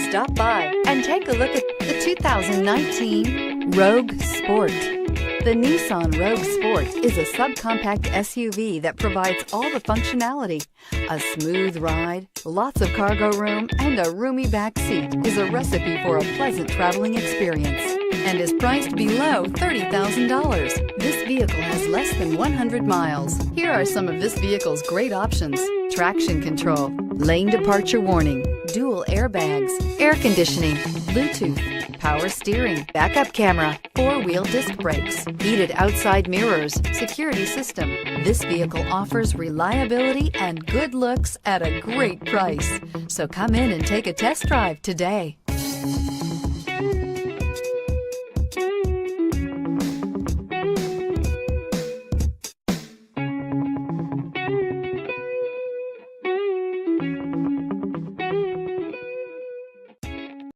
Stop by and take a look at the 2019 Rogue Sport. The Nissan Rogue Sport is a subcompact SUV that provides all the functionality. A smooth ride, lots of cargo room, and a roomy back seat is a recipe for a pleasant traveling experience and is priced below $30,000. This vehicle has less than 100 miles. Here are some of this vehicle's great options: traction control, lane departure warning, dual airbags, air conditioning, Bluetooth, power steering, backup camera, four-wheel disc brakes, heated outside mirrors, security system. This vehicle offers reliability and good looks at a great price. So come in and take a test drive today.